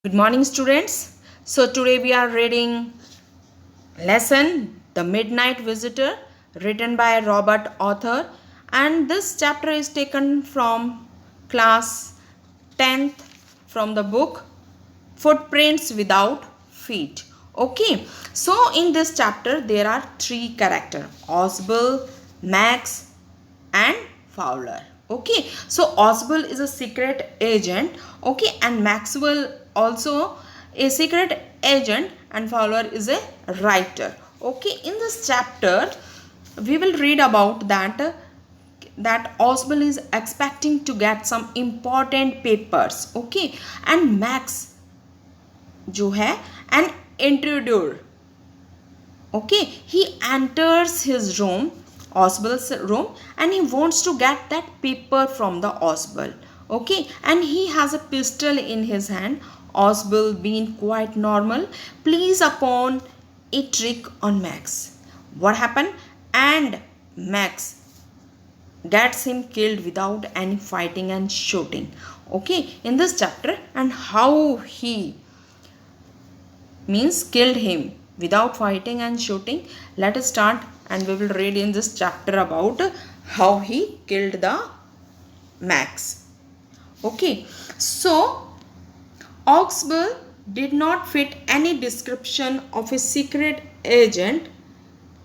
Good morning, students. So, today we are reading lesson The Midnight Visitor, written by Robert Author, and this chapter is taken from class 10th from the book Footprints Without Feet. Okay, so in this chapter there are three characters: Oswald, Max, and Fowler. Okay, so Oswald is a secret agent. Okay, and Maxwell also a secret agent, and Fowler is a writer. Okay, in this chapter we will read about that Oswald is expecting to get some important papers. Okay, and Max जो है an intruder. Okay, he enters his room, Oswald's room, and he wants to get that paper from the Oswald. Okay, and he has a pistol in his hand. Oswald, being quite normal, plays upon a trick on Max. What happened? And Max gets him killed without any fighting and shooting. Okay, in this chapter, and how he means killed him without fighting and shooting. Let us start and we will read in this chapter about how he killed the Max. Okay, so Oswald did not fit any description of a secret agent,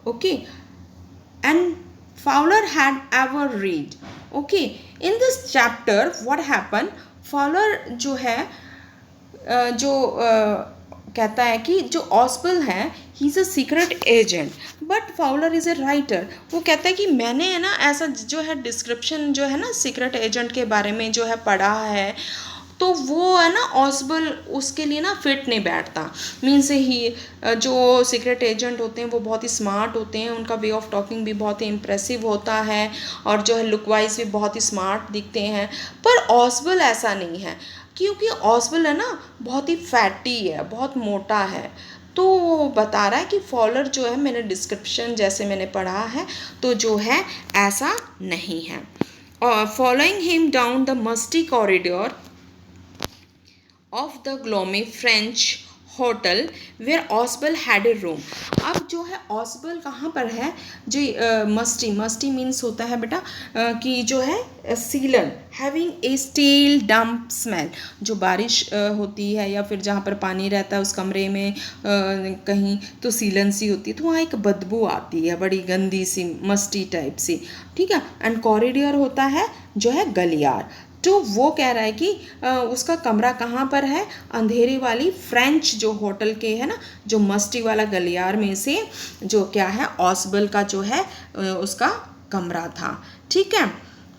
okay, and Fowler had ever read. Okay, in this chapter what happened, Fowler जो है कहता है कि जो ऑस्बल है he is a secret agent, but Fowler is a writer. वो कहता है कि मैंने है ना ऐसा जो है डिस्क्रिप्शन जो है ना सीक्रेट एजेंट के बारे में जो है पढ़ा है, तो वो है ना ऑस्बल उसके लिए ना फिट नहीं बैठता. मीन्स ही जो सीक्रेट एजेंट होते हैं वो बहुत ही स्मार्ट होते हैं, उनका वे ऑफ टॉकिंग भी बहुत ही इम्प्रेसिव होता है और जो है लुक वाइज भी बहुत ही स्मार्ट दिखते हैं. पर ऑस्बल ऐसा नहीं है, क्योंकि ऑस्वल्ड है ना बहुत ही फैटी है, बहुत मोटा है. तो वो बता रहा है कि फॉलर जो है मैंने डिस्क्रिप्शन जैसे मैंने पढ़ा है तो जो है ऐसा नहीं है. और following him down the musty corridor of the gloomy French hotel where Ausable had a room. अब जो है ऑस्बल कहाँ पर है, जो मस्टी मीन्स होता है बेटा कि जो है सीलन, having a stale damp smell. जो बारिश होती है या फिर जहाँ पर पानी रहता है उस कमरे में कहीं तो सीलन सी होती है, तो वहाँ एक बदबू आती है बड़ी गंदी सी मस्टी टाइप सी. ठीक है, एंड कॉरिडोर होता है जो है गलियार. तो वो कह रहा है कि उसका कमरा कहाँ पर है, अंधेरे वाली फ्रेंच जो होटल के है ना जो मस्टी वाला गलियार में से जो क्या है ऑस्बल का जो है उसका कमरा था. ठीक है,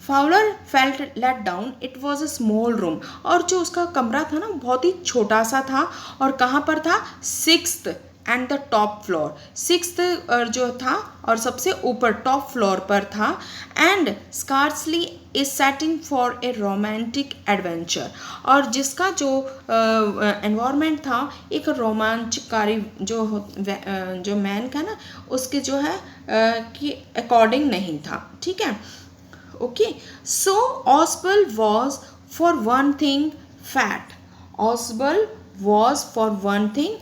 Fowler felt let down, it was a small room. और जो उसका कमरा था ना बहुत ही छोटा सा था, और कहाँ पर था, 6th and the top floor. 6th जो था और सबसे ऊपर टॉप फ्लोर पर था. And scarcely A setting for a romantic adventure. और जिसका जो एनवायरनमेंट था एक रोमांचकारी जो मैन का ना उसके जो है कि अकॉर्डिंग नहीं था. ठीक है, okay, so Oswald was for one thing fat. Oswald was for one thing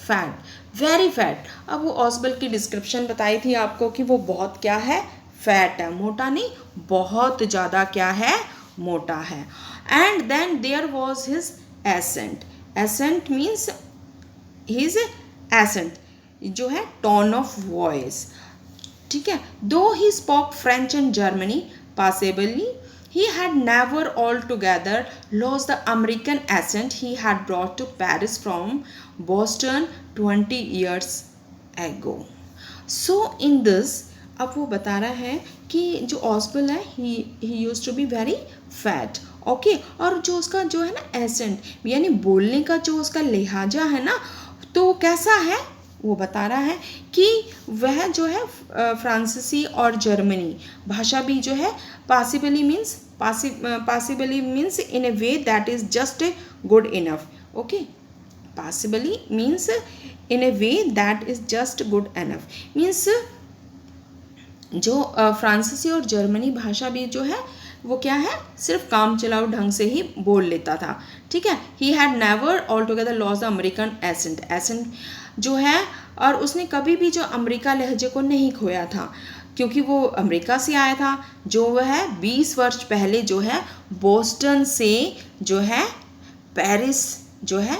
fat, very fat. अब वो Oswald की डिस्क्रिप्शन बताई थी आपको कि वो बहुत क्या है, फैट है, मोटा नहीं, बहुत ज़्यादा क्या है, मोटा है. And then there was his accent. Accent means his accent जो है टोन ऑफ वॉइस. ठीक है, though he spoke French and Germany passably, he had never altogether lost the American accent he had brought to Paris from Boston 20 years ago. So in this, अब वो बता रहा है कि जो ऑस्बल है he used to be very fat. Okay, और जो उसका जो है ना एसेंट यानी बोलने का जो उसका लिहाजा है ना तो कैसा है, वो बता रहा है कि वह जो है फ्रांसीसी और जर्मनी भाषा भी जो है possibly means in A way that is just good enough. Okay, possibly means in A way that is just good enough means जो फ्रांसीसी और जर्मनी भाषा भी जो है वो क्या है, सिर्फ काम चलाओ ढंग से ही बोल लेता था, ठीक है। He had never altogether lost the American accent, accent जो है, और उसने कभी भी जो अमेरिका लहजे को नहीं खोया था, क्योंकि वो अमेरिका से आया था, जो वह 20 वर्ष पहले जो है बोस्टन से जो है पेरिस जो है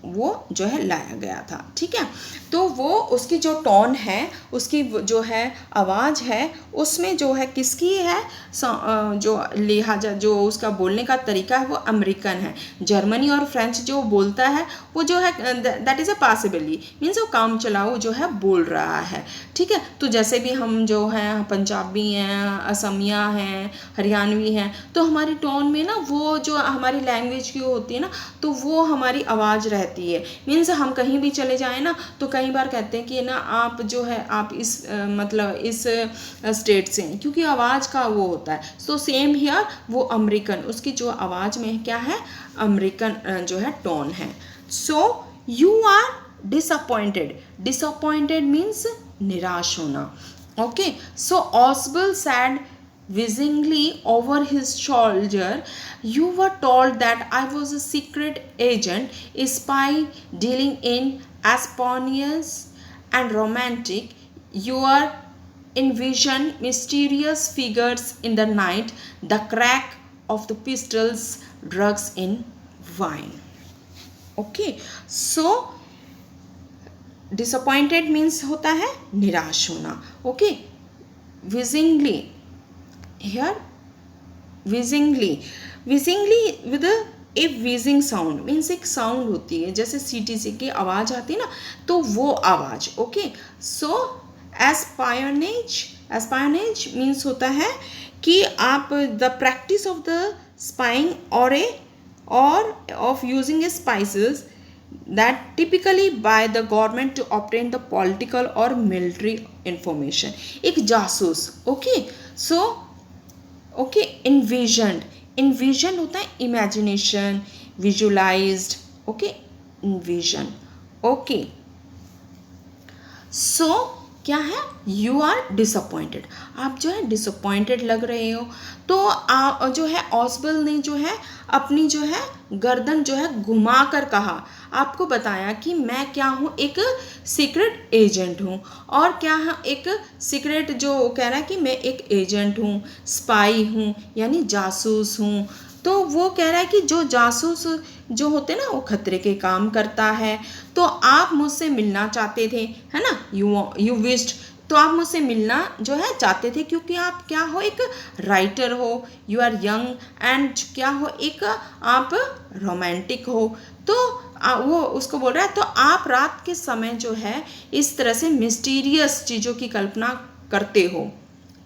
वो जो है लाया गया था, ठीक है। तो वो उसकी जो टोन है, उसकी जो है आवाज़ है, उसमें जो है किसकी है, जो लिहाजा जो उसका बोलने का तरीका है वो अमेरिकन है। जर्मनी और फ्रेंच जो बोलता है वो जो है that is a possibly means वो काम चलाओ जो है बोल रहा है, ठीक है। तो जैसे भी हम जो हैं पंजाबी हैं, असमिया हैं, हरियाणवी हैं, तो हमारी टोन में ना वो जो हमारी लैंग्वेज की होती है ना, तो वो हमारी आवाज़ रहती है। मीन्स हम कहीं भी चले जाएं ना, तो कई बार कहते हैं कि ना आप जो है आप इस मतलब इस स्टेट से हैं, क्योंकि आवाज़ का वो होता है। सो सेम हियर, वो अमेरिकन, उसकी जो आवाज़ में क्या है, अमेरिकन जो है टोन है। So you are disappointed, disappointed means निराश होना, okay. So Ausable said visibly over his shoulder, you were told that I was a secret agent, a spy dealing in espionage and romantic. You are envision mysterious figures in the night, the crack of the pistols, drugs in wine. Okay, so disappointed means होता है निराश होना, okay. Visibly here, whizzingly, whizzingly with a whizzing sound means एक sound होती है, जैसे CTC की आवाज़ आती है ना, तो वो आवाज़, ओके। सो एस्पायोनेज, एस्पायोनेज मीन्स होता है कि आप the practice of the spying और ए और of using A spices that typically by the government to obtain the political or military information, एक जासूस, okay. So okay, envisioned, envision होता है imagination, visualised, okay, envision, okay. So क्या है, you are disappointed, आप जो है डिसअपॉइंटेड लग रहे हो, तो आप जो है ऑस्बल ने जो है अपनी जो है गर्दन जो है घुमा कर कहा, आपको बताया कि मैं क्या हूँ, एक सीक्रेट एजेंट हूँ। और क्या है, एक सीक्रेट जो कह रहा है कि मैं एक एजेंट हूँ, स्पाई हूँ, यानी जासूस हूँ। तो वो कह रहा है कि जो जासूस जो होते ना वो खतरे के काम करता है, तो आप मुझसे मिलना चाहते थे, है ना, यू विश्ड, तो आप मुझसे मिलना जो है चाहते थे, क्योंकि आप क्या हो, एक राइटर हो, यू आर यंग एंड क्या हो, एक आप रोमांटिक हो। तो वो उसको बोल रहा है, तो आप रात के समय जो है इस तरह से मिस्टीरियस चीज़ों की कल्पना करते हो,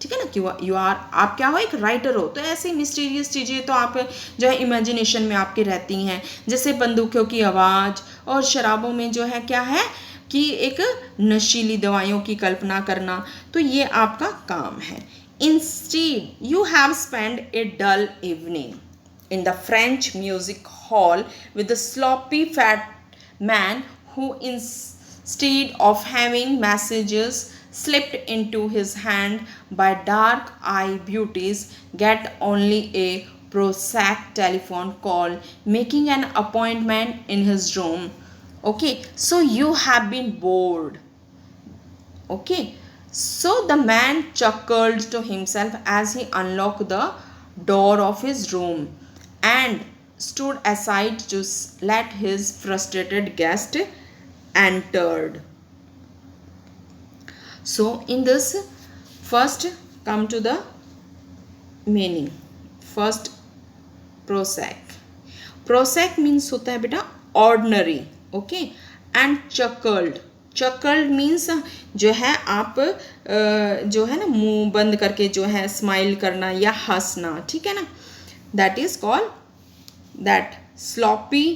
ठीक है ना, कि यू आर, आप क्या हो, एक राइटर हो, तो ऐसी मिस्टीरियस चीज़ें तो आप जो है इमेजिनेशन में आपके रहती हैं, जैसे बंदूकों की आवाज़ और शराबों में जो है क्या है कि एक नशीली दवाइयों की कल्पना करना, तो ये आपका काम है। Instead you have spend a dull evening in the French music hall with the sloppy fat man who, instead of having messages slipped into his hand by dark eye beauties, get only a prosaic telephone call making an appointment in his room. Okay, so you have been bored. Okay, so the man chuckled to himself as he unlocked the door of his room and stood aside to let his frustrated guest entered. So in this, first come to the meaning. First, prosaic. Prosaic means होता है बेटा ordinary, okay, and chuckled. chuckled means जो है आप जो है ना मुंह बंद करके जो है स्माइल करना या हंसना, ठीक है ना, that is called that. sloppy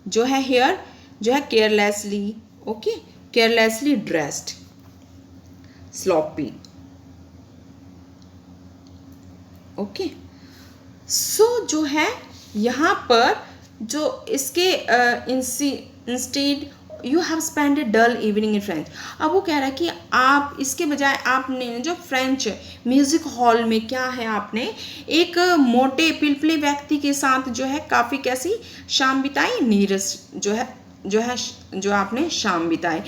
जो है here जो है carelessly, okay, carelessly dressed, sloppy, okay. so जो है यहाँ पर जो इसके instead you have spend a dull evening in French. अब वो कह रहा है कि आप इसके बजाय आपने जो फ्रेंच म्यूज़िक हॉल में क्या है, आपने एक मोटे पिलपिले व्यक्ति के साथ जो है काफ़ी कैसी शाम बिताई, नीरस जो आपने शाम बिताई,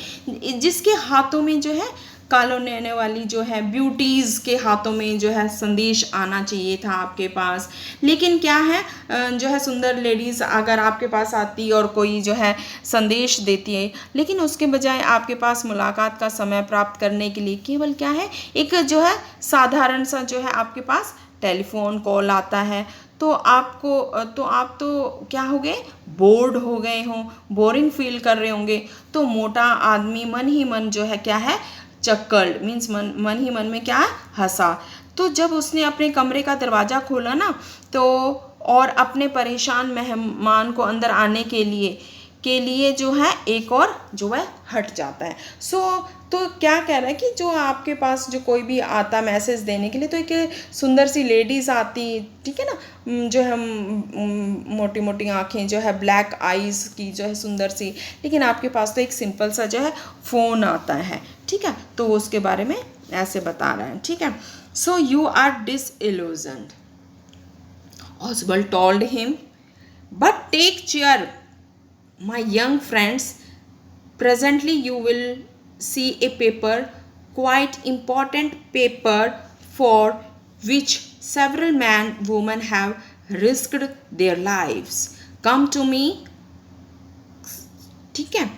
जिसके हाथों में जो है कॉलोनी वाली जो है ब्यूटीज़ के हाथों में जो है संदेश आना चाहिए था आपके पास, लेकिन क्या है जो है सुंदर लेडीज़ अगर आपके पास आती और कोई जो है संदेश देती है, लेकिन उसके बजाय आपके पास मुलाकात का समय प्राप्त करने के लिए केवल क्या है, एक जो है साधारण सा जो है आपके पास टेलीफोन कॉल आता है, तो आप तो क्या हो गए, बोर्ड हो गए हों, बोरिंग फील कर रहे होंगे। तो मोटा आदमी मन ही मन जो है क्या है, चक्कर्ड मीन्स मन ही मन में क्या हंसा। तो जब उसने अपने कमरे का दरवाज़ा खोला ना, तो और अपने परेशान मेहमान को अंदर आने के लिए जो है एक और जो है हट जाता है। तो क्या कह रहा है कि जो आपके पास जो कोई भी आता मैसेज देने के लिए, तो एक सुंदर सी लेडीज़ आती, ठीक है ना, जो है मोटी मोटी आँखें, जो है ब्लैक आइज़ की जो है सुंदर सी, लेकिन आपके पास तो एक सिंपल सा जो है फ़ोन आता है, ठीक है। तो वो उसके बारे में ऐसे बता रहा है, ठीक है। So you are disillusioned, Oswald told him, but take cheer, my young friends. Presently you will see a paper, quite important paper, for which several men, women have risked their lives. Come to me, ठीक है।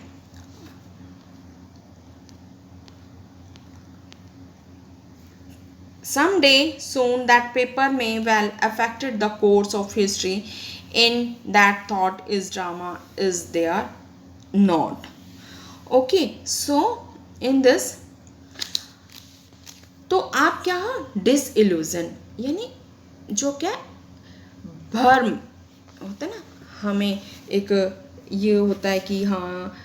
Someday soon that paper may well affected the course of history. In that thought is drama is there not. Okay, so in this, तो आप क्या हो, disillusion यानी जो क्या भ्रम होता है ना, हमें एक ये होता है कि हाँ,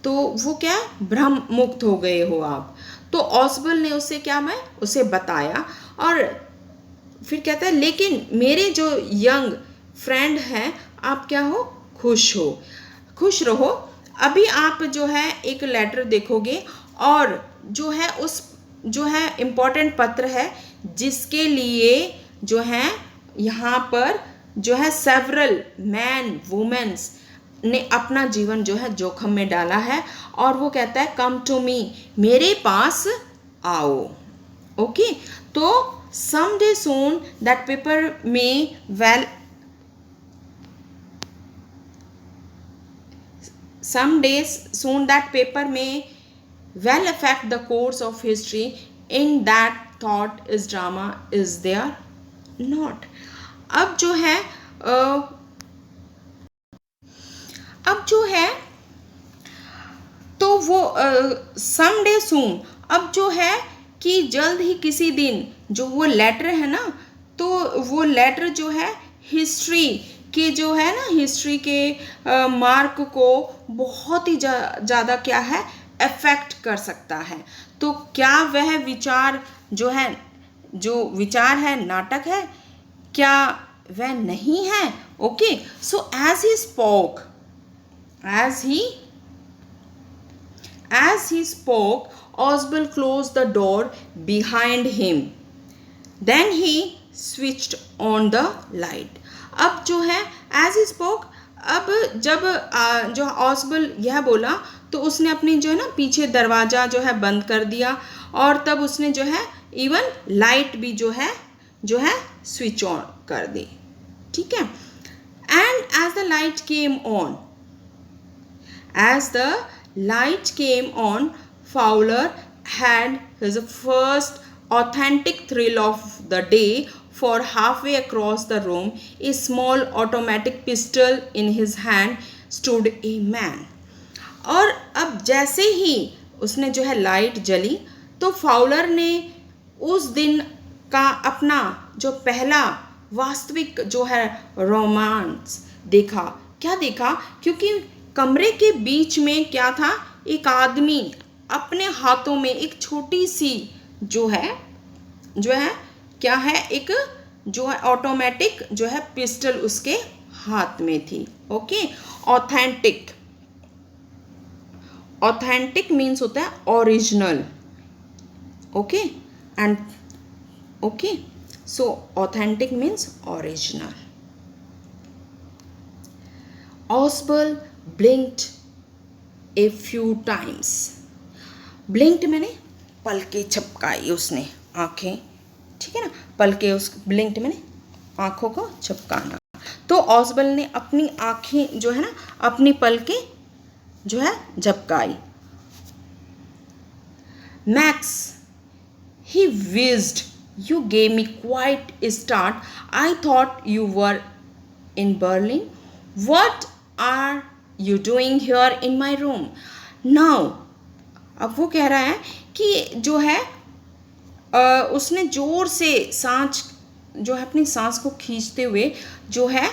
तो वो क्या भ्रम मुक्त हो गए हो आप। तो ऑसबल ने उसे बताया और फिर कहता है, लेकिन मेरे जो यंग फ्रेंड हैं, आप क्या हो, खुश रहो। अभी आप जो है एक लेटर देखोगे और जो है उस जो है इम्पोर्टेंट पत्र है, जिसके लिए जो है यहाँ पर जो है सेवरल मैन वुमेन्स ने अपना जीवन जो है जोखिम में डाला है। और वो कहता है, कम टू मी, मेरे पास आओ। ओके, तो someday soon that paper may well affect the course of history. In that thought is drama is there not. अब जो है तो वो someday soon, अब जो है कि जल्द ही किसी दिन जो वो लेटर है ना, तो वो लेटर जो है हिस्ट्री के जो है ना, हिस्ट्री के मार्क को बहुत ही ज़्यादा क्या है, अफेक्ट कर सकता है। तो क्या वह विचार जो विचार है नाटक है, क्या वह नहीं है। Okay, so as he spoke, Oswald closed the door behind him. Then he switched on the light. अब जो है as he spoke, अब जब जो ऑसबल यह बोला, तो उसने अपनी जो है ना पीछे दरवाज़ा जो है बंद कर दिया, और तब उसने जो है इवन लाइट भी जो है स्विच ऑन कर दी, ठीक है। And as the light came on, Fowler had his first authentic thrill of the day, for halfway across the room, a small automatic pistol in his hand, stood a man. और अब जैसे ही उसने जो है लाइट जली, तो Fowler ने उस दिन का अपना जो पहला वास्तविक जो है रोमांस देखा। क्या देखा? क्योंकि कमरे के बीच में क्या था, एक आदमी अपने हाथों में एक छोटी सी जो है क्या है, एक जो है ऑटोमेटिक जो है पिस्टल उसके हाथ में थी। ओके, ऑथेंटिक ऑथेंटिक मीन्स होता है original. Okay and okay, so authentic means original. Oswald blinked a few times. Blinked मैंने पलके झपकाई उसने, आंखें, ठीक है ना, पलके उस blinked मैंने आंखों को झपकाना. तो ऑसबल ने अपनी आंखें जो है ना, अपनी पलकें जो है झपकाई. Max, he whizzed, you gave me quite a start. I thought you were in Berlin. What are you doing here in my room now? अब वो कह रहा है कि जो है उसने जोर से सांस जो है, अपनी सांस को खींचते हुए जो है,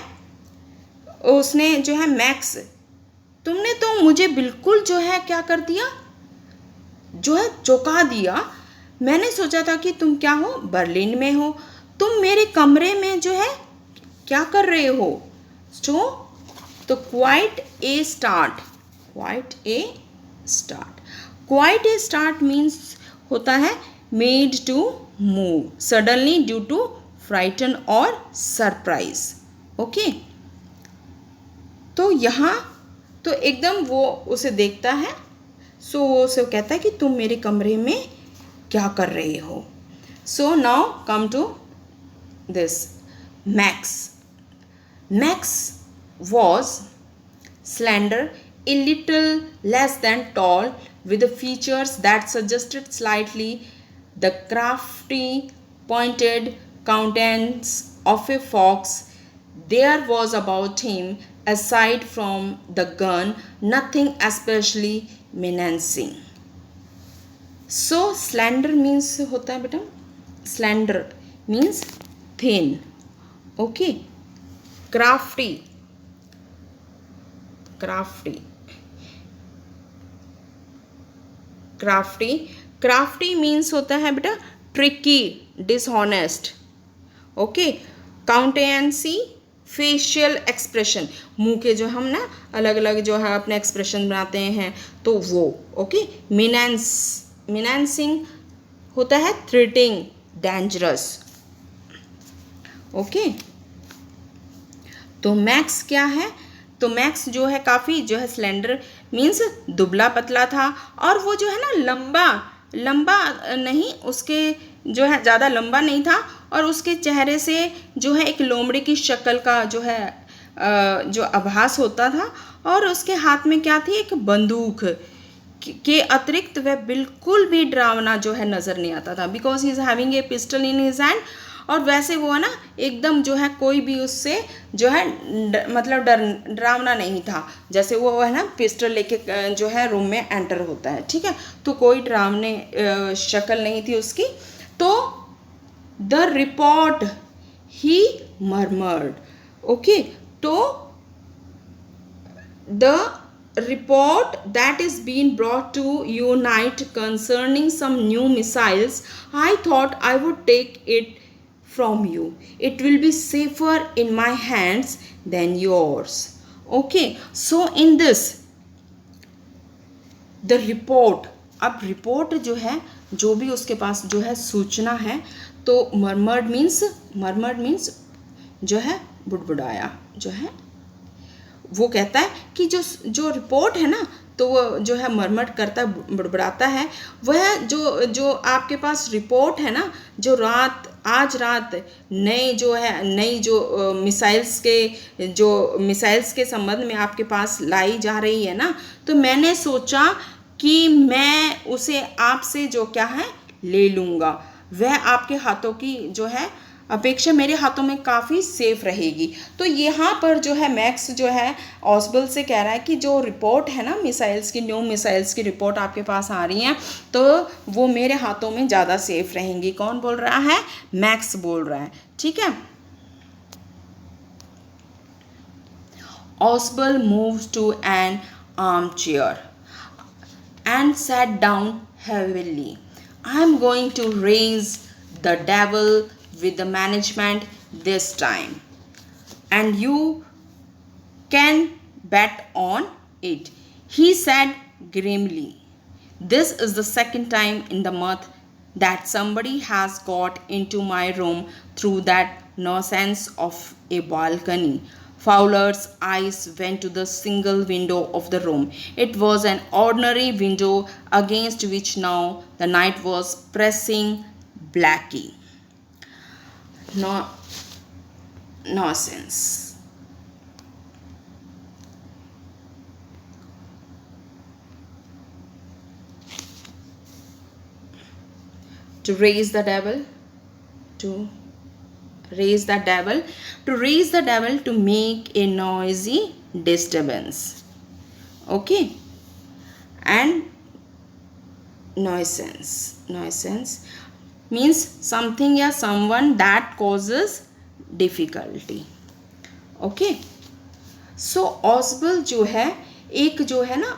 उसने जो है, मैक्स तुमने तो मुझे बिल्कुल जो है क्या कर दिया, जो है चौंका दिया. मैंने सोचा था कि तुम क्या हो, बर्लिन में हो. तुम मेरे कमरे में जो है क्या कर रहे हो. तो quite a start, quite a start, quite a start means होता है made to move suddenly due to frighten और सरप्राइज. ओके, तो यहाँ तो एकदम वो उसे देखता है, सो वो उसे कहता है कि तुम मेरे कमरे में क्या कर रहे हो. So now come to this Max. Max was slender, a little less than tall, with features that suggested slightly the crafty, pointed countenance of a fox. There was about him, aside from the gun, nothing especially menacing. So slender means होता है बेटा, slender means thin. Okay, crafty, crafty, crafty, crafty means होता है बेटा tricky, dishonest. Okay, countenance, facial expression, मुंह के जो हम ना अलग अलग जो है अपने एक्सप्रेशन बनाते हैं, तो वो. ओके, मिनांसिंग होता है थ्रेटिंग, डेंजरस. ओके, तो मैक्स क्या है, तो मैक्स जो है काफ़ी जो है स्लेंडर मीन्स दुबला पतला था, और वो जो है ना लंबा नहीं, उसके जो है ज़्यादा लंबा नहीं था, और उसके चेहरे से जो है एक लोमड़ी की शक्ल का जो है जो आभास होता था, और उसके हाथ में क्या थी, एक बंदूक के अतिरिक्त वह बिल्कुल भी डरावना जो है नज़र नहीं आता था, because he is having a pistol in his hand. और वैसे वो है ना एकदम जो है कोई भी उससे जो है मतलब डरावना नहीं था, जैसे वो है ना पिस्टल लेके जो है रूम में एंटर होता है, ठीक है, तो कोई डरावने शक्ल नहीं थी उसकी. तो the report he murmured. Okay, तो the report that is being brought to you night concerning some new missiles, I thought I would take it from you. It will be safer in my hands than yours. Okay, so in this the report, अब report जो है, जो भी उसके पास जो है सूचना है, तो मर्मर्ड मीन्स जो है बुड़बुड़ाया, जो है वो कहता है कि जो रिपोर्ट है ना, तो वो जो है मरमट करता है, बड़बड़ाता है. वह जो आपके पास रिपोर्ट है ना, जो आज रात नई जो मिसाइल्स के संबंध में आपके पास लाई जा रही है ना, तो मैंने सोचा कि मैं उसे आपसे जो क्या है ले लूँगा. वह आपके हाथों की जो है अपेक्षा मेरे हाथों में काफ़ी सेफ रहेगी. तो यहाँ पर जो है मैक्स जो है ऑसबल से कह रहा है कि जो रिपोर्ट है ना न्यू मिसाइल्स की रिपोर्ट आपके पास आ रही हैं, तो वो मेरे हाथों में ज़्यादा सेफ रहेंगी. कौन बोल रहा है, मैक्स बोल रहा है, ठीक है. Ausable moved to an armchair and sat down heavily. I am going to raise the devil with the management this time, and you can bet on it, he said grimly. This is the second time in the month that somebody has got into my room through that nonsense of a balcony. Fowler's eyes went to the single window of the room. It was an ordinary window against which now the night was pressing blackly. No, nonsense. To raise the devil, to raise the devil, to raise the devil, to make a noisy disturbance. Okay, and nuisance, nuisance means something या someone that causes difficulty. Okay, so osbel जो है एक जो है ना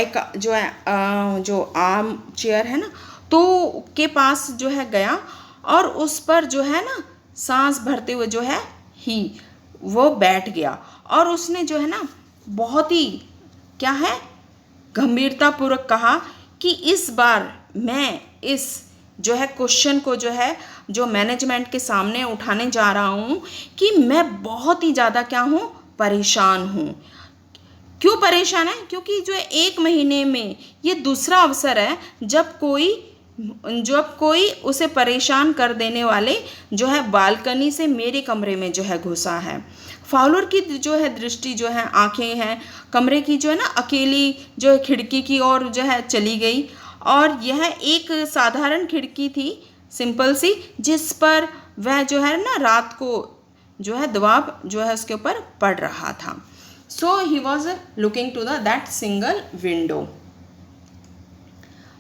एक जो है जो आर्म चेयर है ना तो के पास जो है गया और उस पर जो है ना सांस भरते हुए जो है वो बैठ गया और उसने जो है ना बहुत ही क्या है गंभीरतापूर्वक कहा कि इस बार मैं इस जो है क्वेश्चन को जो है जो मैनेजमेंट के सामने उठाने जा रहा हूँ कि मैं बहुत ही ज़्यादा क्या हूँ परेशान हूँ। क्यों परेशान है? क्योंकि जो 1 महीने में ये दूसरा अवसर है जब कोई उसे परेशान कर देने वाले जो है बालकनी से मेरे कमरे में जो है घुसा है। फाउलर की जो है दृष्टि जो है आंखें हैं कमरे की जो है ना अकेली जो है खिड़की की ओर जो है चली गई और यह एक साधारण खिड़की थी सिंपल सी जिस पर वह जो है ना रात को जो है दबाव जो है उसके ऊपर पड़ रहा था। So he was looking to that single window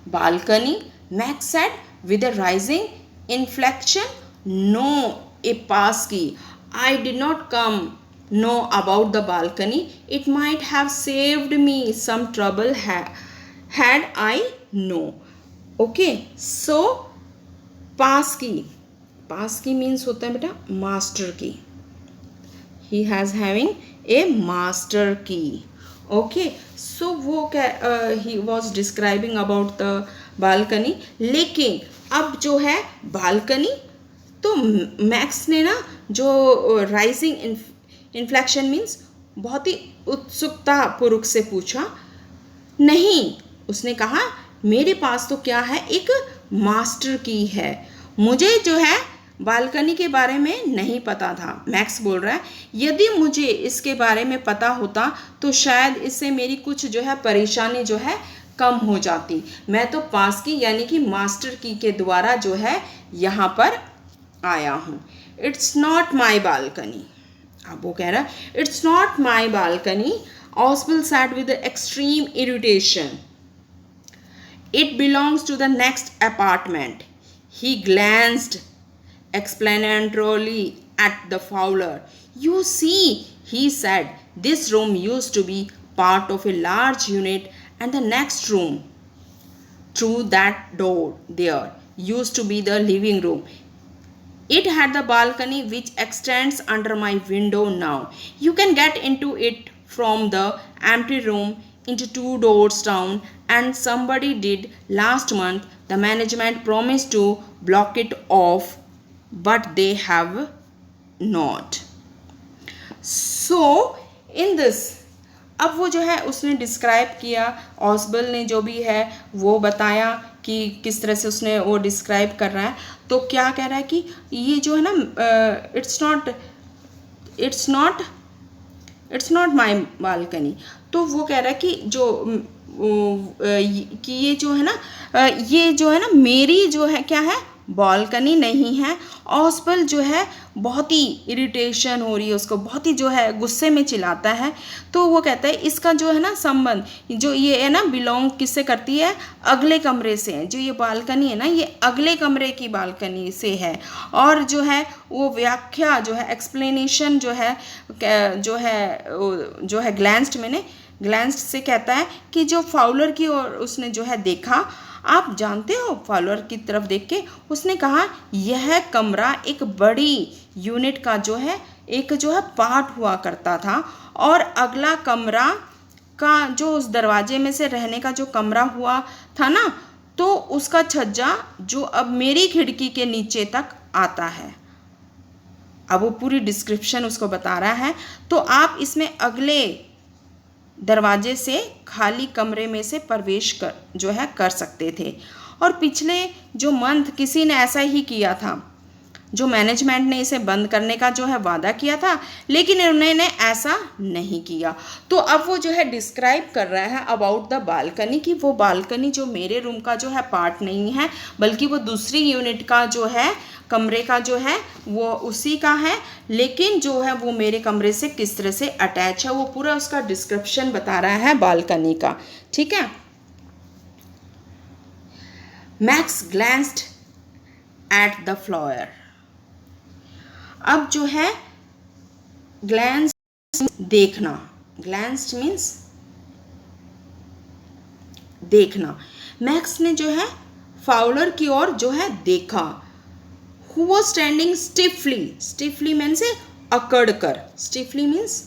balcony Max said with a rising inflection. No, a pass key. I did not come know about the balcony. It might have saved me some trouble had I know. Okay, so pass key. Pass key means होता है बेटा master key. He has having a master key. Okay, so वो क्या he was describing about the balcony. लेकिन अब जो है balcony तो मैक्स ने ना जो राइजिंग इन्फ्लेक्शन मीन्स बहुत ही उत्सुकता पूर्वक से पूछा। नहीं, उसने कहा मेरे पास तो क्या है एक मास्टर की है, मुझे जो है बालकनी के बारे में नहीं पता था। मैक्स बोल रहा है यदि मुझे इसके बारे में पता होता तो शायद इससे मेरी कुछ जो है परेशानी जो है कम हो जाती। मैं तो पास की यानी कि मास्टर की के द्वारा जो है यहाँ पर आया हूँ। It's not my balcony. अब वो कह रहा है it's not my balcony. Ausable said with extreme irritation. It belongs to the next apartment. He glanced explanatorily at the Fowler. You see, he said, this room used to be part of a large unit and the next room through that door there used to be the living room. It had the balcony which extends under my window now. You can get into it from the empty room into 2 doors down, and somebody did last month. The management promised to block it off but they have not. So in this अब वो जो है उसने describe किया, ऑस्बल ने जो भी है वो बताया कि किस तरह से उसने वो डिस्क्राइब कर रहा है। तो क्या कह रहा है कि ये जो है ना इट्स नॉट माई बालकनी। तो वो कह रहा है कि ये जो है ना मेरी जो है क्या है बालकनी नहीं है। ऑस्बल जो है बहुत ही इरिटेशन हो रही है उसको, बहुत ही जो है गुस्से में चिल्लाता है। तो वो कहता है इसका जो है ना संबंध जो ये है ना बिलोंग किससे करती है, अगले कमरे से है। जो ये बालकनी है ना ये अगले कमरे की बालकनी से है। और जो है वो व्याख्या जो है एक्सप्लेनेशन जो है ग्लैंस्ड से कहता है कि जो फाउलर की ओर उसने जो है देखा। आप जानते हो फाउलर की तरफ देख के उसने कहा यह कमरा एक बड़ी यूनिट का जो है एक जो है पार्ट हुआ करता था और अगला कमरा का जो उस दरवाजे में से रहने का जो कमरा हुआ था ना, तो उसका छज्जा जो अब मेरी खिड़की के नीचे तक आता है। अब वो पूरी डिस्क्रिप्शन उसको बता रहा है। तो आप इसमें अगले दरवाजे से खाली कमरे में से प्रवेश कर सकते थे। और पिछले जो मंथ किसी ने ऐसा ही किया था, जो मैनेजमेंट ने इसे बंद करने का जो है वादा किया था, लेकिन उन्होंने ऐसा नहीं किया। तो अब वो जो है डिस्क्राइब कर रहा है अबाउट द बालकनी, कि वो बालकनी जो मेरे रूम का जो है पार्ट नहीं है, बल्कि वो दूसरी यूनिट का जो है कमरे का जो है वो उसी का है, लेकिन जो है वो मेरे कमरे से किस तरह से अटैच है, वो पूरा उसका डिस्क्रिप्शन बता रहा है बालकनी का। ठीक है। Max glanced at the floor. अब जो है ग्लैंस देखना, ग्लैंस्ड मीन्स देखना। मैक्स ने जो है फाउलर की ओर जो है देखा। हु वॉज स्टैंडिंग स्टिफली, स्टिफली मीन्स अकड़ कर, स्टिफली मीन्स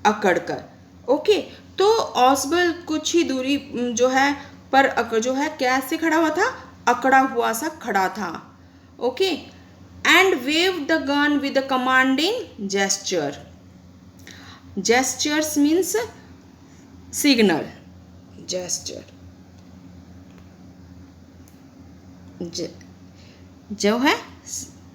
अकड़ कर। ओके, तो ऑस्बल कुछ ही दूरी जो है पर जो है कैसे खड़ा हुआ था, अकड़ा हुआ सा खड़ा था। Okay, and waved the gun with a commanding gesture. Gestures means signal. Gesture. जो है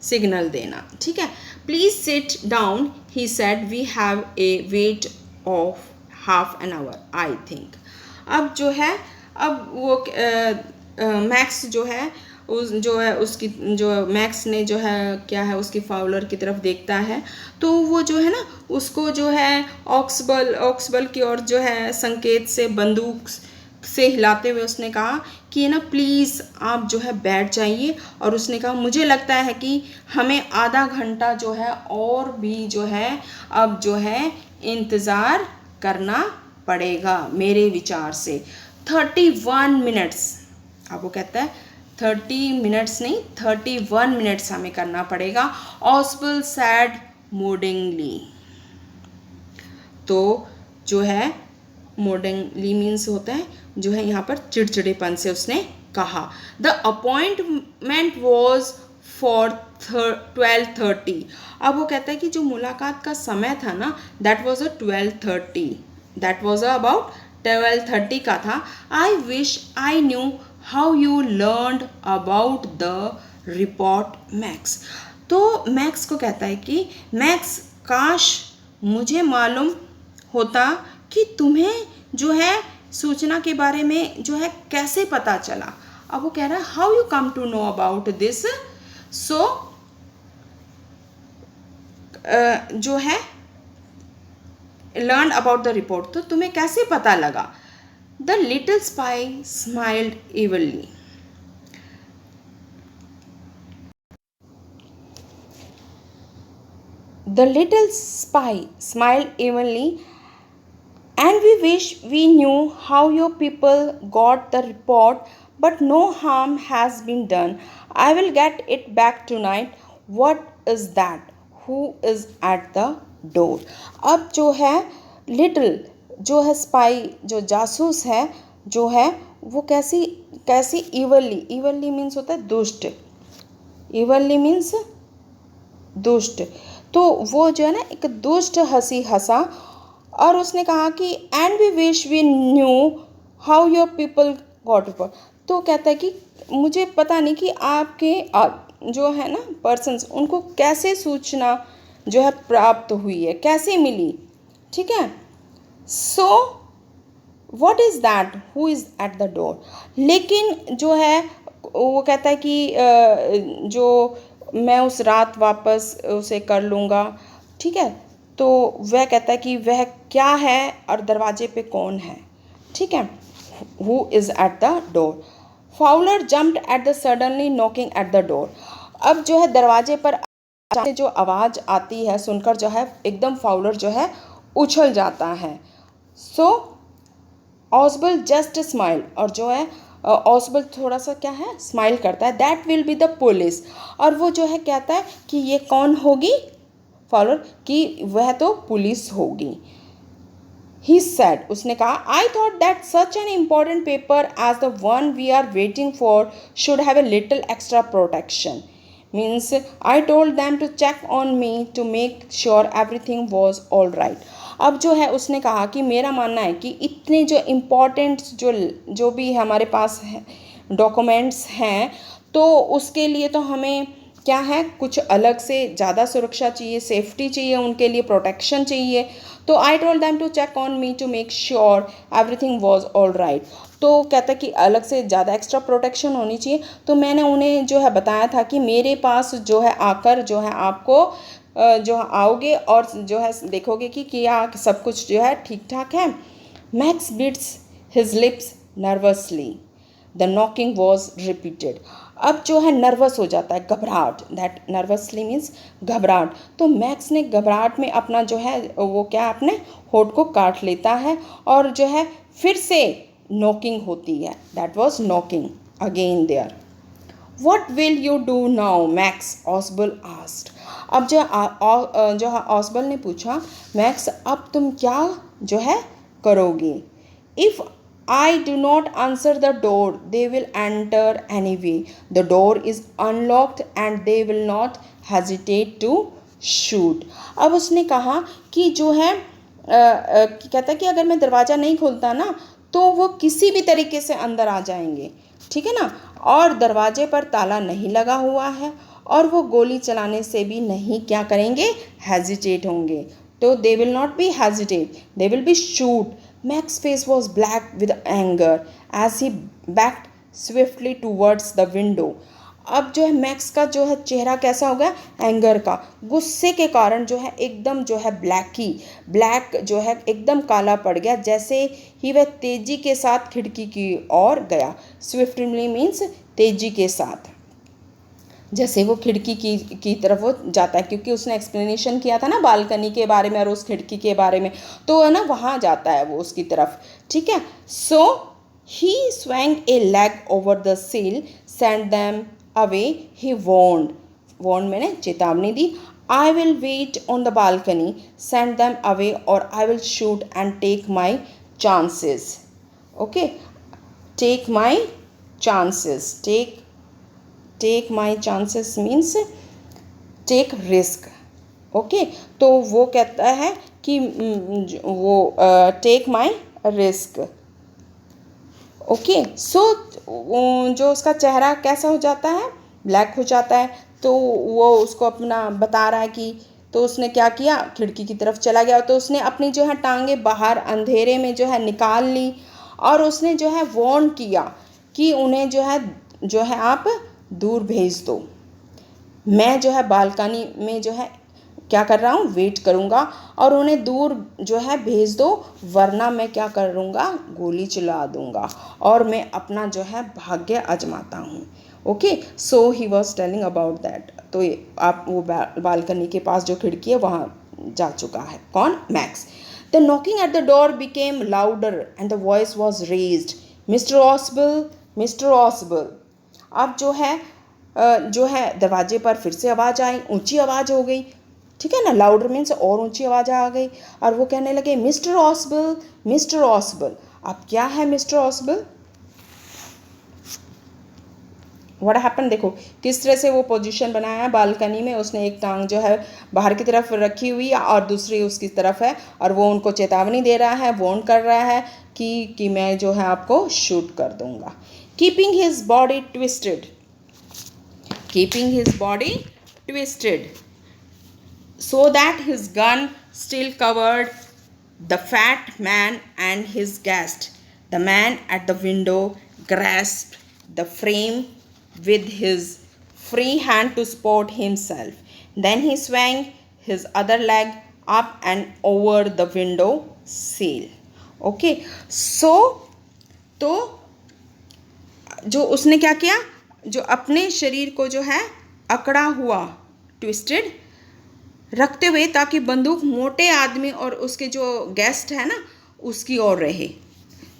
सिग्नल देना। ठीक है। Please sit down, he said, we have a wait of half an hour I think. अब जो है अब वो मैक्स जो है उस जो है उसकी जो मैक्स ने जो है क्या है उसकी फाउलर की तरफ देखता है, तो वो जो है ना उसको जो है ऑक्सबल की ओर जो है संकेत से बंदूक से हिलाते हुए उसने कहा कि ना प्लीज़ आप जो है बैठ जाइए। और उसने कहा मुझे लगता है कि हमें आधा घंटा जो है और भी जो है अब जो है इंतज़ार करना पड़ेगा मेरे विचार से। 31 मिनट्स। अब वो कहता है 30 मिनट्स नहीं 31 मिनट्स हमें करना पड़ेगा। ऑस्बल सैड मोडिंगली। तो जो है मोडिंगली मीन्स होता है जो है यहाँ पर चिड़चिड़ेपन से उसने कहा। The appointment was for 12:30। अब वो कहता है कि जो मुलाकात का समय था ना that was 12:30, that was about 12:30 का था। I wish I knew how you learned about the report max. तो मैक्स को कहता है कि मैक्स काश मुझे मालूम होता कि तुम्हें जो है सूचना के बारे में जो है कैसे पता चला। अब वो कह रहा है how you come to know about this. So जो है लर्न अबाउट द रिपोर्ट, तो तुम्हें कैसे पता लगा। The little spy smiled evilly. The little spy smiled evilly, and we wish we knew how your people got the report, but no harm has been done. I will get it back tonight. What is that? Who is at the door? अब जो है little जो है spy जो जासूस है जो है वो कैसी ईवली मीन्स होता है दुष्ट, ईवली मीन्स दुष्ट। तो वो जो है ना एक दुष्ट हंसी हंसा और उसने कहा कि and we wish we knew how your people got report. तो कहता है कि मुझे पता नहीं कि आपके जो है ना पर्सन्स उनको कैसे सूचना जो है प्राप्त हुई है, कैसे मिली। ठीक है। So what is that who is eight the door. लेकिन जो है वो कहता है कि जो मैं उस रात वापस उसे कर लूँगा। ठीक है। तो वह कहता है कि वह क्या है और दरवाजे पे कौन है। ठीक है। Who is eight the door. Fowler jumped at the suddenly knocking at the door. अब जो है दरवाजे पर जो आवाज़ आती है सुनकर जो है एकदम फाउलर जो है उछल जाता है। सो ऑस्बल जस्ट स्माइल, और जो है ऑस्बल थोड़ा सा क्या है स्माइल करता है। That will be the police. और वो जो है कहता है कि ये कौन होगी फाउलर, कि वह तो पुलिस होगी। He said, उसने कहा, I thought that such an important paper as the one we are waiting for should have a little extra protection. Means I told them to check on me to make sure everything was all right. अब जो है उसने कहा कि मेरा मानना है कि इतने जो इम्पोर्टेंट जो भी हमारे पास डॉक्यूमेंट्स हैं, तो उसके लिए तो हमें क्या है, कुछ अलग से ज़्यादा सुरक्षा चाहिए, सेफ्टी चाहिए, उनके लिए प्रोटेक्शन चाहिए. तो I told them to check on me to make sure everything was all right. तो कहता कि अलग से ज़्यादा एक्स्ट्रा प्रोटेक्शन होनी चाहिए. तो मैंने उन्हें जो है बताया था कि मेरे पास जो है आकर जो है आपको जो आओगे और जो है देखोगे कि क्या सब कुछ जो है ठीक ठाक है. Max bits his lips nervously. The knocking was repeated. अब जो है नर्वस हो जाता है, घबराहट. दैट नर्वसली मीन्स घबराहट. तो मैक्स ने घबराहट में अपना जो है वो क्या अपने होठ को काट लेता है और जो है फिर से नॉकिंग होती है. That was knocking again there. What will you do now Max, Ausable asked. अब जो ऑसबल ने पूछा, मैक्स अब तुम क्या जो है करोगे. If I do not answer the door, they will enter anyway. The door is unlocked and they will not hesitate to shoot. अब उसने कहा कि जो है कहता है कि अगर मैं दरवाज़ा नहीं खोलता ना तो वो किसी भी तरीके से अंदर आ जाएंगे, ठीक है ना. और दरवाजे पर ताला नहीं लगा हुआ है और वो गोली चलाने से भी नहीं क्या करेंगे, हेजिटेट होंगे. तो they will not be hesitate, they will be shoot. Mac's face was black with anger as he backed swiftly towards the window. अब जो है मैक्स का जो है चेहरा कैसा हो गया, एंगर का, गुस्से के कारण जो है एकदम जो है ब्लैक जो है एकदम काला पड़ गया. जैसे ही वह तेजी के साथ खिड़की की ओर गया. स्विफ्टली मीन्स तेजी के साथ, जैसे वो खिड़की की तरफ वो जाता है, क्योंकि उसने एक्सप्लेनेशन किया था ना बालकनी के बारे में और उस खिड़की के बारे में, तो है ना वहाँ जाता है वो उसकी तरफ, ठीक है. So he swung a leg over the sill, send them away. He warned मैंने चेतावनी दी. I will wait on the balcony, send them away और I will shoot and take my chances. Okay, take my chances, take my chances means take risk. Okay, तो वो कहता है कि वो take my risk. Okay, so जो उसका चेहरा कैसा हो जाता है, ब्लैक हो जाता है. तो वो उसको अपना बता रहा है कि, तो उसने क्या किया, खिड़की की तरफ चला गया. तो उसने अपनी जो है टांगे बाहर अंधेरे में जो है निकाल ली और उसने जो है वार्न किया कि उन्हें जो है आप दूर भेज दो. मैं जो है बालकनी में जो है क्या कर रहा हूँ, वेट करूँगा और उन्हें दूर जो है भेज दो, वरना मैं क्या करूँगा, गोली चला दूँगा और मैं अपना जो है भाग्य आजमाता हूँ. Okay, so he was telling about that. तो आप वो बालकनी के पास जो खिड़की है वहाँ जा चुका है. कौन, Max. The knocking at the door became louder and the voice was raised. Mister Ausable, mister Ausable. अब जो है दरवाजे पर फिर से आवाज़ आई, ऊंची आवाज़ हो गई, ठीक है ना. लाउडर मीन्स और ऊंची आवाज़ आ गई और वो कहने लगे, मिस्टर ऑसबल, मिस्टर ऑसबल. अब क्या है मिस्टर ऑसबल, व्हाट हैपन. देखो किस तरह से वो पोजीशन बनाया है बालकनी में. उसने एक टांग जो है बाहर की तरफ रखी हुई है और दूसरी उसकी तरफ है और वो उनको चेतावनी दे रहा है, वार्न कर रहा है कि मैं जो है आपको शूट कर दूंगा. Keeping his body twisted, keeping his body twisted so that his gun still covered the fat man and his guest. The man at the window grasped the frame with his free hand to support himself. Then he swung his other leg up and over the window sill. Okay, so तो जो उसने क्या किया, जो अपने शरीर को जो है अकड़ा हुआ, ट्विस्टेड रखते हुए, ताकि बंदूक मोटे आदमी और उसके जो गेस्ट है ना उसकी ओर रहे.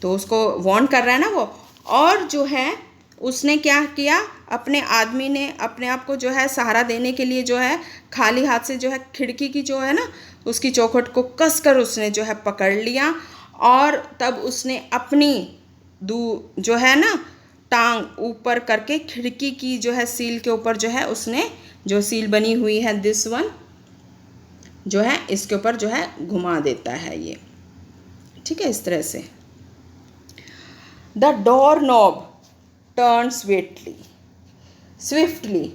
तो उसको वार्न कर रहा है ना वो. और जो है उसने क्या किया, अपने आदमी ने अपने आप को जो है सहारा देने के लिए जो है खाली हाथ से जो है खिड़की की जो है ना उसकी चौखट को कस कर उसने जो है पकड़ लिया और तब उसने अपनी जो है ना टांग ऊपर करके खिड़की की जो है सील के ऊपर जो है उसने जो सील बनी हुई है दिस वन जो है इसके ऊपर जो है घुमा देता है ये, ठीक है, इस तरह से। The door knob turn swiftly.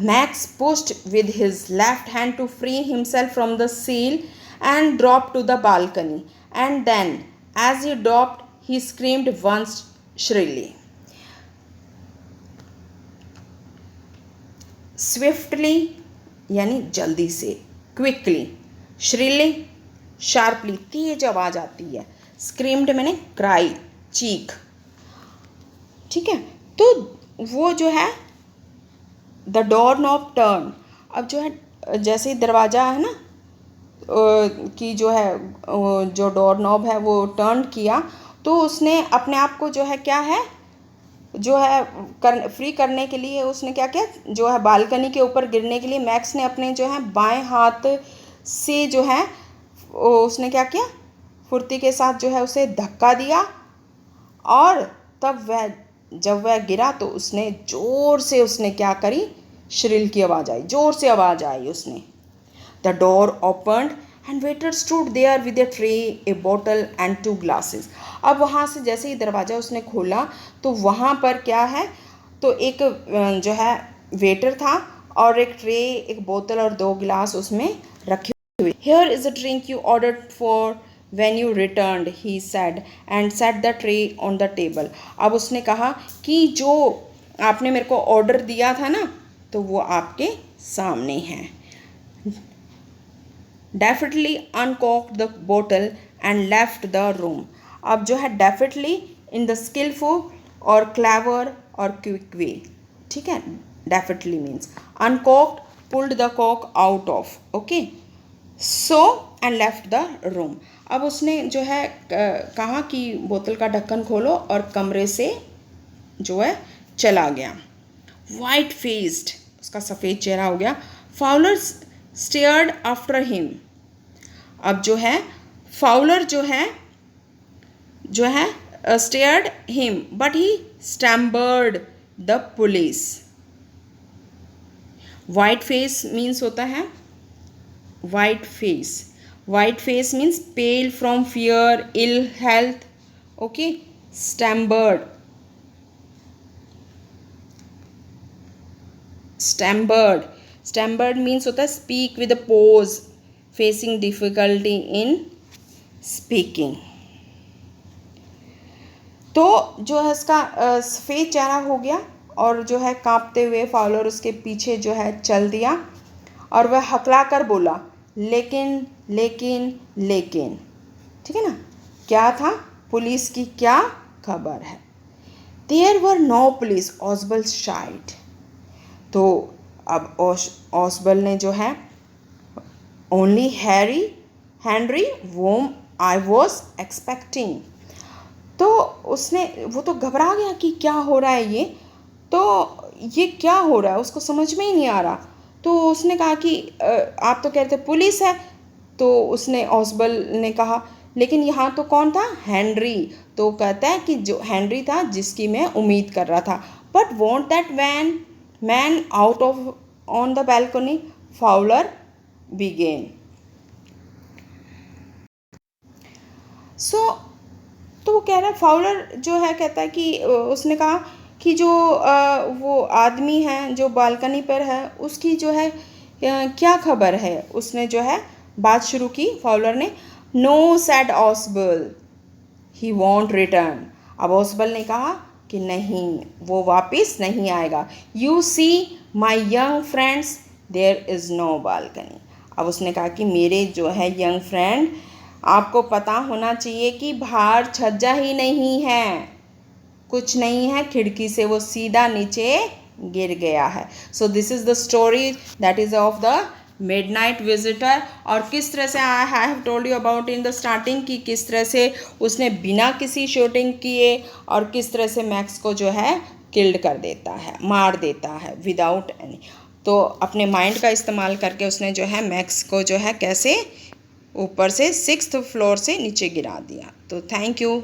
Max pushed with his left hand to free himself from the seal and dropped to the balcony. And then, as he dropped, he screamed once shrilly. Swiftly यानी जल्दी से, quickly, श्रिली sharply तेज आवाज आती है, screamed मैंने cry चीख, ठीक है। तो वो जो है द डोर नॉब टर्न, अब जो है जैसे ही दरवाज़ा है ना कि जो है जो डोर नॉब है वो टर्न किया तो उसने अपने आप को जो है क्या है जो है फ्री करने के लिए उसने क्या किया, जो है बालकनी के ऊपर गिरने के लिए मैक्स ने अपने जो है बाएं हाथ से जो है उसने क्या किया, फुर्ती के साथ जो है उसे धक्का दिया और तब जब वह गिरा तो उसने ज़ोर से उसने क्या करी, श्रिल की आवाज़ आई, ज़ोर से आवाज़ आई उसने। The door opened and waiter stood there with a tray, a bottle and 2 glasses. अब वहाँ से जैसे ही दरवाज़ा उसने खोला तो वहाँ पर क्या है, तो एक जो है वेटर था और एक ट्रे, एक बोतल और 2 गिलास उसमें रखे हुए। Here is a drink you ordered for when you returned, he said and set the tray on the table. अब उसने कहा कि जो आपने मेरे को ऑर्डर दिया था ना तो वो आपके सामने है। Daffodilly uncorked the bottle and left the room. अब जो है daffodilly in the skillful और clever और quick way, ठीक है। Daffodilly means uncorked, pulled the cork out of, okay, so and left the room. अब उसने जो है कहा कि बोतल का ढक्कन खोलो और कमरे से जो है चला गया। वाइट फेस्ड, उसका सफ़ेद चेहरा हो गया। Fowler stared after him. अब जो है फाउलर जो है stared him but he stammered the police. White face means होता है white face means pale from fear, ill health, okay. Stammered means होता है speak with a pause, facing difficulty in speaking. तो जो है इसका सफ़ेद चेहरा हो गया और जो है कांपते हुए फाउलर उसके पीछे जो है चल दिया और वह हकला कर बोला लेकिन, ठीक है ना, क्या था, पुलिस की क्या खबर है। There were no police, Ausable sighed. तो अब ऑसबल ने जो है only Henry whom I was expecting. तो उसने वो तो घबरा गया कि क्या हो रहा है ये क्या हो रहा है, उसको समझ में ही नहीं आ रहा। तो उसने कहा कि आप तो कहते पुलिस है। तो उसने ऑसबल ने कहा लेकिन यहाँ तो कौन था, हेनरी। तो कहता है कि जो हेनरी था जिसकी मैं उम्मीद कर रहा था। But want that man out of on the balcony, Fowler began. तो वो कह रहा है, फाउलर जो है कहता है कि उसने कहा कि जो वो आदमी है जो बालकनी पर है उसकी जो है क्या खबर है। उसने जो है बात शुरू की फाउलर ने। नो सैड ऑसबल, ही वॉन्ट रिटर्न। अब ऑसबल ने कहा कि नहीं, वो वापस नहीं आएगा। You see my young friends, there is no balcony. अब उसने कहा कि मेरे जो है यंग फ्रेंड, आपको पता होना चाहिए कि बाहर छज्जा ही नहीं है, कुछ नहीं है, खिड़की से वो सीधा नीचे गिर गया है। So this is the story that is of the midnight visitor. और किस तरह से I have told you about in the starting कि किस तरह से उसने बिना किसी शूटिंग किए और किस तरह से मैक्स को जो है किल्ड कर देता है, मार देता है विदाउट एनी। तो अपने माइंड का इस्तेमाल करके उसने जो है मैक्स को जो है कैसे ऊपर से 6th फ्लोर से नीचे गिरा दिया। तो थैंक यू।